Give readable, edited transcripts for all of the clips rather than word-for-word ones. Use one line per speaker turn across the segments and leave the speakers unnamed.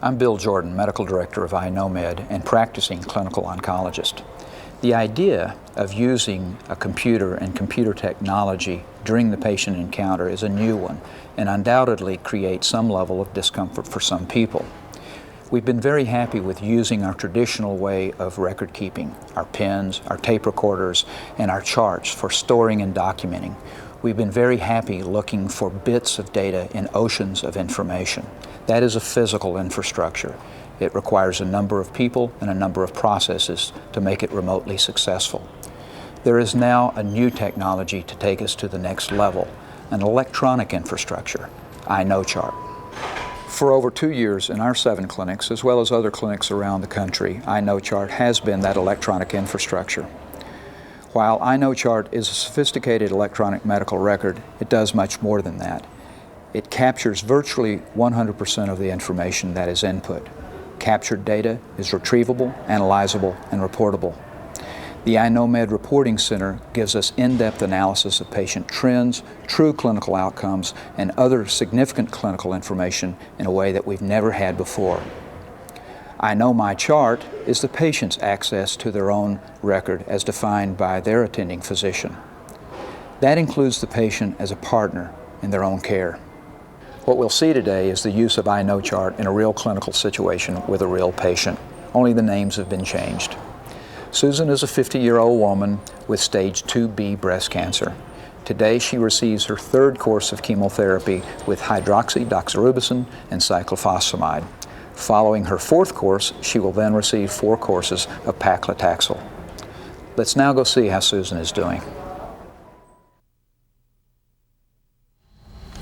I'm Bill Jordan, Medical Director of iKnowMed and practicing clinical oncologist. The idea of using a computer and computer technology during the patient encounter is a new one and undoubtedly creates some level of discomfort for some people. We've been very happy with using our traditional way of record keeping, our pens, our tape recorders, and our charts for storing and documenting. We've been very happy looking for bits of data in oceans of information. That is a physical infrastructure. It requires a number of people and a number of processes to make it remotely successful. There is now a new technology to take us to the next level, an electronic infrastructure, iKnowChart. For over 2 years in our 7 clinics, as well as other clinics around the country, iKnowChart has been that electronic infrastructure. While iKnowChart is a sophisticated electronic medical record, it does much more than that. It captures virtually 100% of the information that is input. Captured data is retrievable, analyzable, and reportable. The iKnowMed Reporting Center gives us in-depth analysis of patient trends, true clinical outcomes, and other significant clinical information in a way that we've never had before. iKnowMyChart is the patient's access to their own record as defined by their attending physician. That includes the patient as a partner in their own care. What we'll see today is the use of iKnowChart in a real clinical situation with a real patient, only the names have been changed. Susan is a 50-year-old woman with stage 2B breast cancer. Today she receives her 3rd course of chemotherapy with hydroxydoxorubicin and cyclophosphamide. Following her 4th course, she will then receive 4 courses of paclitaxel. Let's now go see how Susan is doing.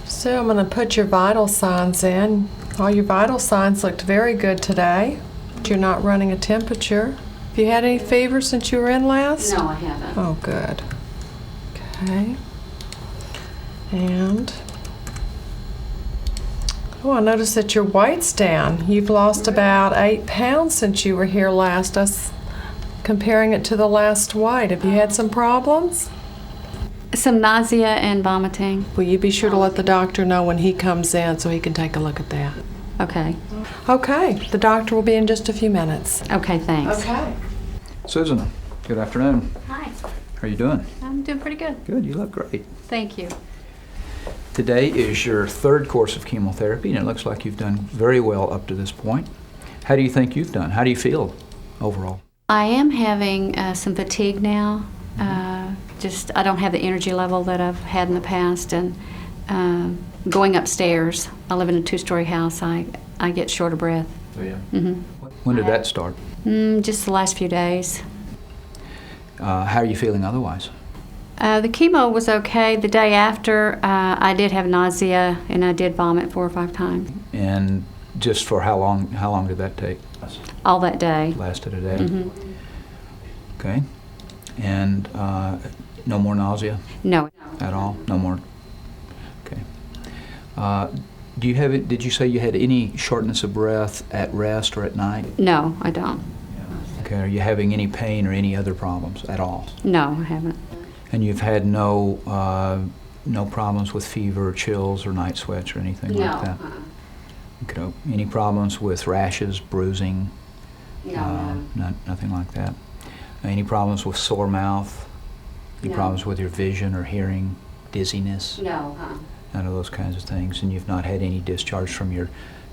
So I'm going to put your vital signs in. All your vital signs looked very good today. You're not running a temperature. Have you had any fever since you were in last?
No, I haven't.
Oh, good. Okay. And I noticed that your weight's down. You've lost about 8 pounds since you were here last. Us comparing it to the last weight. Have you had some problems?
Some nausea and vomiting.
Will you be sure to let the doctor know when he comes in so he can take a look at that?
Okay.
Okay. The doctor will be in just a few minutes.
Okay, thanks.
Okay.
Susan, good afternoon.
Hi.
How are you doing?
I'm doing pretty good.
Good, you look great.
Thank you.
Today is your 3rd course of chemotherapy, and it looks like you've done very well up to this point. How do you think you've done? How do you feel overall?
I am having some fatigue now. Just I don't have the energy level that I've had in the past, and going upstairs. I live in a 2-story house. I get short of breath.
Oh yeah.
Mm-hmm.
When did that start?
Just the last few days.
How are you feeling otherwise?
The chemo was okay. The day after, I did have nausea and I did vomit 4 or 5 times.
And just for how long? How long did that take?
All that day.
Lasted a day.
Mm-hmm.
Okay. And no more nausea?
No.
At all? No more? Okay. Do you have it? Did you say you had any shortness of breath at rest or at night?
No, I don't.
Okay. Are you having any pain or any other problems at all?
No, I haven't.
And you've had no problems with fever, or chills, or night sweats, or anything like that? Okay. Any problems with rashes, bruising?
No.
Nothing like that. Any problems with sore mouth? Any problems with your vision or hearing? Dizziness?
No.
None of those kinds of things. And you've not had any discharge from your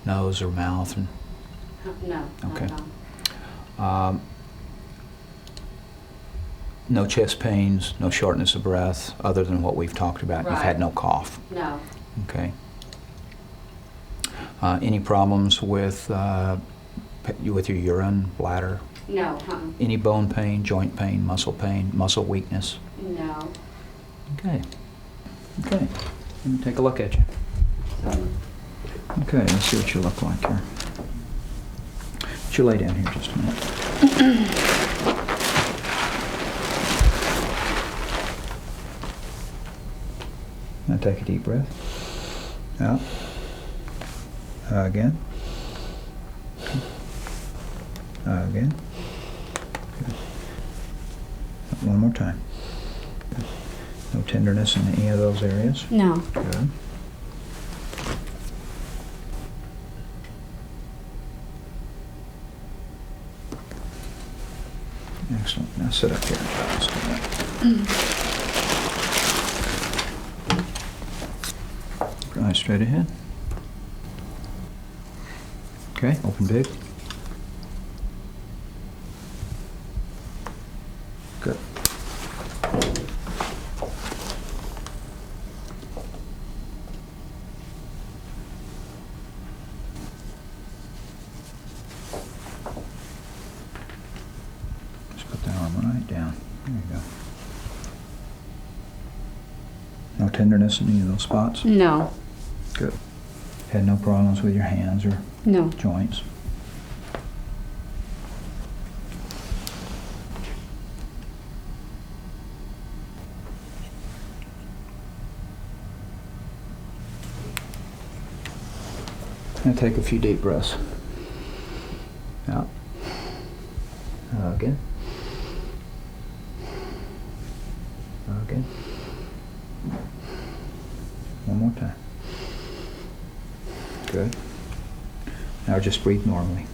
nose or mouth? And,
No.
okay. No chest pains, no shortness of breath, other than what we've talked about. Right. You've had no cough.
No.
Okay. Any problems with your urine, bladder?
No.
Any bone pain, joint pain, muscle weakness?
No.
Okay. Okay. Let me take a look at you. Okay, let's see what you look like here. Would you lay down here just a minute? Now take a deep breath. Out. Again. Again. Good. One more time. Good. No tenderness in any of those areas?
No.
Good. sit up here and try this again. Right, straight ahead. Okay, open big. Good. Just put that arm right down. There you go. No tenderness in any of those spots?
No,
Good. Had no problems with your hands or
no.
joints? And take a few deep breaths. Out. Again. Again. One more time. Good. Now just breathe normally.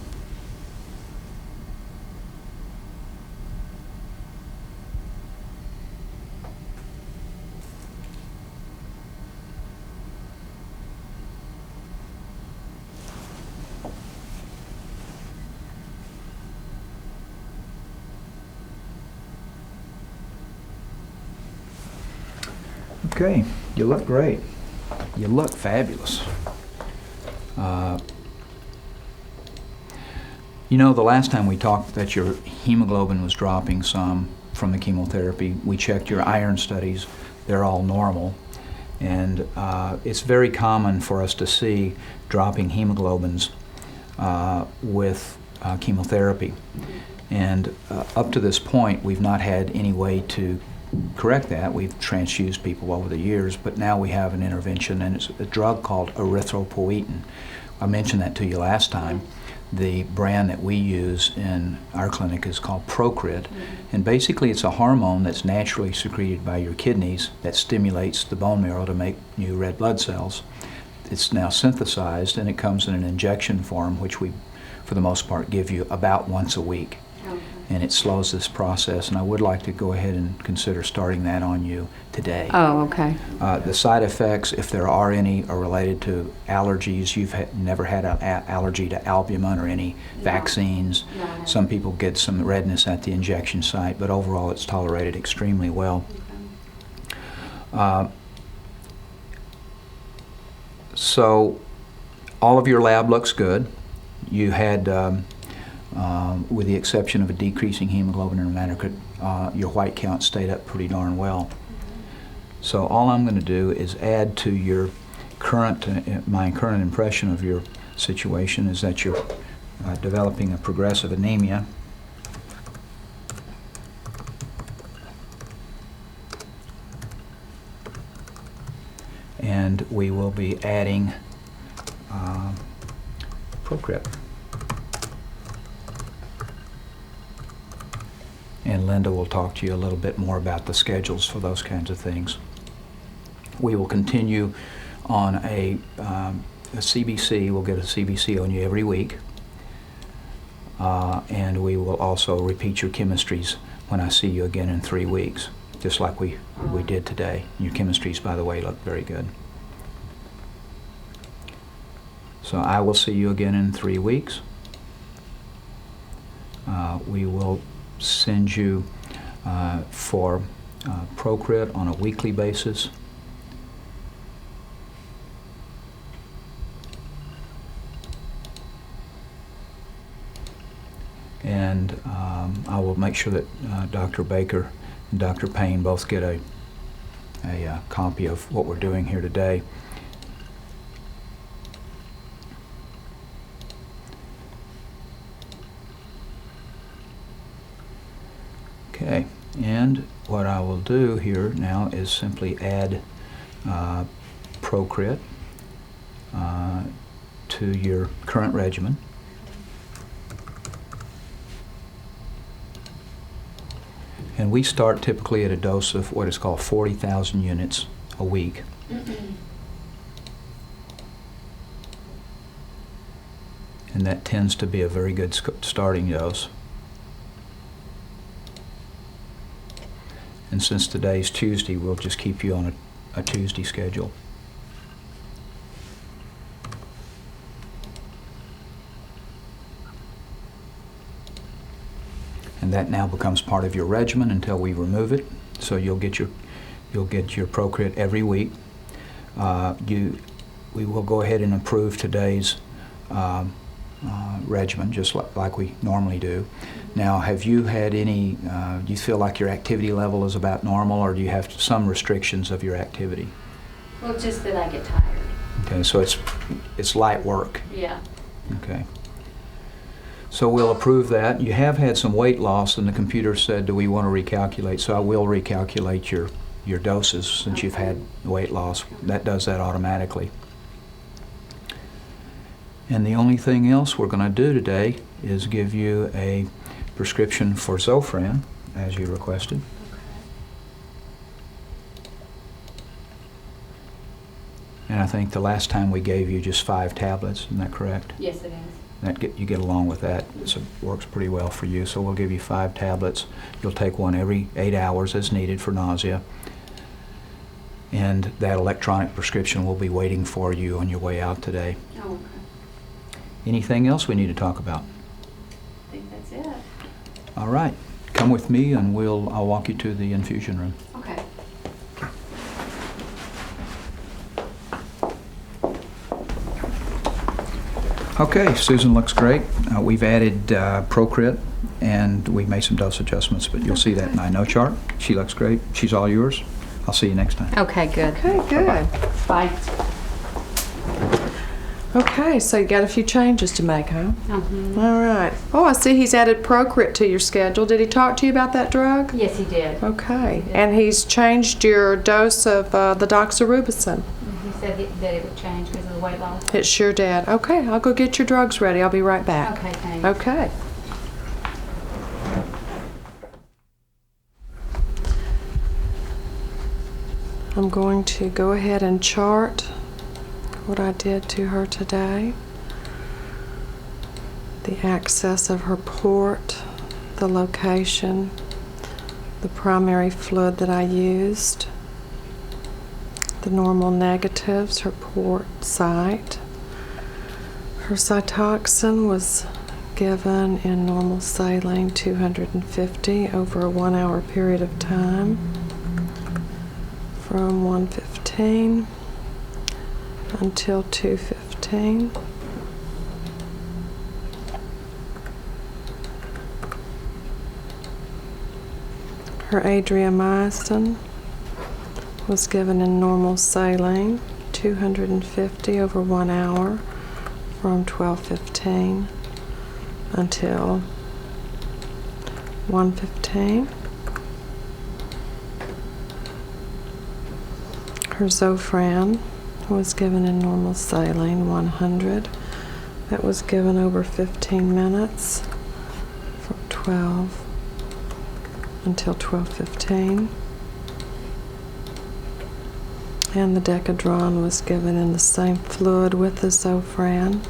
Okay, you look great. You look fabulous. You know, the last time we talked that your hemoglobin was dropping some from the chemotherapy, we checked your iron studies. They're all normal. And it's very common for us to see dropping hemoglobins with chemotherapy. And up to this point, we've not had any way to correct that. We've transfused people over the years, but now we have an intervention, and it's a drug called erythropoietin. I mentioned that to you last time. The brand that we use in our clinic is called Procrit, and basically it's a hormone that's naturally secreted by your kidneys that stimulates the bone marrow to make new red blood cells. It's now synthesized, and it comes in an injection form, which we, for the most part, give you about once a week. And it slows this process, and I would like to go ahead and consider starting that on you today.
Oh, okay.
The side effects, if there are any, are related to allergies. You've never had an allergy to albumin or any vaccines.
No.
Some people get some redness at the injection site, but overall it's tolerated extremely well. So all of your lab looks good. You had with the exception of a decreasing hemoglobin and hematocrit, your white count stayed up pretty darn well. So all I'm going to do is add to your current, my current impression of your situation is that you're developing a progressive anemia. And we will be adding Procrit. And Linda will talk to you a little bit more about the schedules for those kinds of things. We will continue on a CBC. We'll get a CBC on you every week. And we will also repeat your chemistries when I see you again in 3 weeks, just like we did today. Your chemistries, by the way, look very good. So I will see you again in 3 weeks. We will send you for Procrit on a weekly basis. And I will make sure that Dr. Baker and Dr. Payne both get a copy of what we're doing here today. Okay, and what I will do here now is simply add Procrit to your current regimen. And we start typically at a dose of what is called 40,000 units a week. And that tends to be a very good starting dose. And since today's Tuesday, we'll just keep you on a Tuesday schedule. And that now becomes part of your regimen until we remove it. So you'll get your Procrit every week. We will go ahead and approve today's regimen, just like we normally do. Now, have you had any, do you feel like your activity level is about normal, or do you have some restrictions of your activity?
Well, just that I get tired.
Okay, so it's light work.
Yeah.
Okay. So we'll approve that. You have had some weight loss, and the computer said, do we want to recalculate? So I will recalculate your doses since you've had weight loss. That does that automatically. And the only thing else we're going to do today is give you a prescription for Zofran, as you requested. And I think the last time we gave you just 5 tablets, isn't that correct?
Yes, it is.
You get along with that. It works pretty well for you. So we'll give you 5 tablets. You'll take one every 8 hours as needed for nausea. And that electronic prescription will be waiting for you on your way out today.
Oh, okay.
Anything else we need to talk about?
I think that's it.
All right. Come with me and I'll walk you to the infusion room.
Okay.
Okay, Susan looks great. We've added Procrit, and we've made some dose adjustments, but you'll see that in I know chart. She looks great. She's all yours. I'll see you next time.
Okay, good.
Okay, good.
Bye.
Okay, so you got a few changes to make, huh?
Mm-hmm.
All right. Oh, I see he's added Procrit to your schedule. Did he talk to you about that drug?
Yes, he did.
Okay. And he's changed your dose of the doxorubicin.
He said that it would change because of the weight loss.
It sure did. Okay, I'll go get your drugs ready. I'll be right back.
Okay, thanks.
Okay. I'm going to go ahead and chart what I did to her today. The access of her port, the location, the primary fluid that I used, the normal negatives, her port site. Her Cytoxin was given in normal saline 250 over a 1 hour period of time from 1:15 until 2:15. Her adriamycin was given in normal saline 250 over 1 hour from 12:15 until 1:15. Her Zofran was given in normal saline 100. That was given over 15 minutes from 12 until 12:15. And the Decadron was given in the same fluid with the Zofran.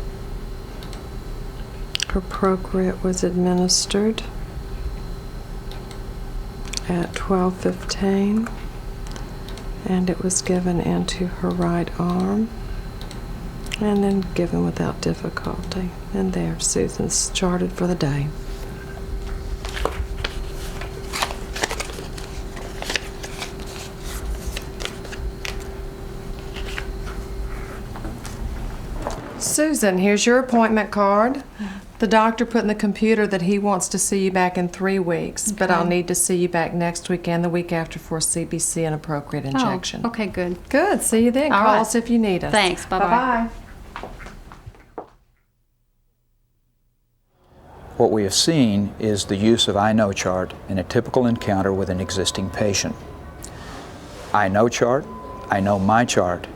Her Procrit was administered at 12:15, and it was given into her right arm and then given without difficulty. And there, Susan's charted for the day. Susan, here's your appointment card. The doctor put in the computer that he wants to see you back in 3 weeks, but I'll need to see you back next week and the week after for a CBC and appropriate injection.
Oh, okay, good.
Good. See you then.
All
Call
right.
us if you need us.
Thanks. Bye-bye.
Bye-bye.
What we have seen is the use of I know chart in a typical encounter with an existing patient. I know chart, I know my chart,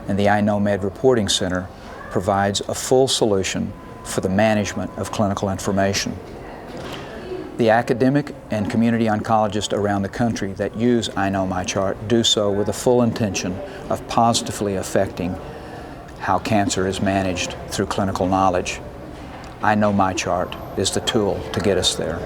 and the I know Med Reporting Center provides a full solution for the management of clinical information. The academic and community oncologists around the country that use I Know My Chart do so with the full intention of positively affecting how cancer is managed through clinical knowledge. I Know My Chart is the tool to get us there.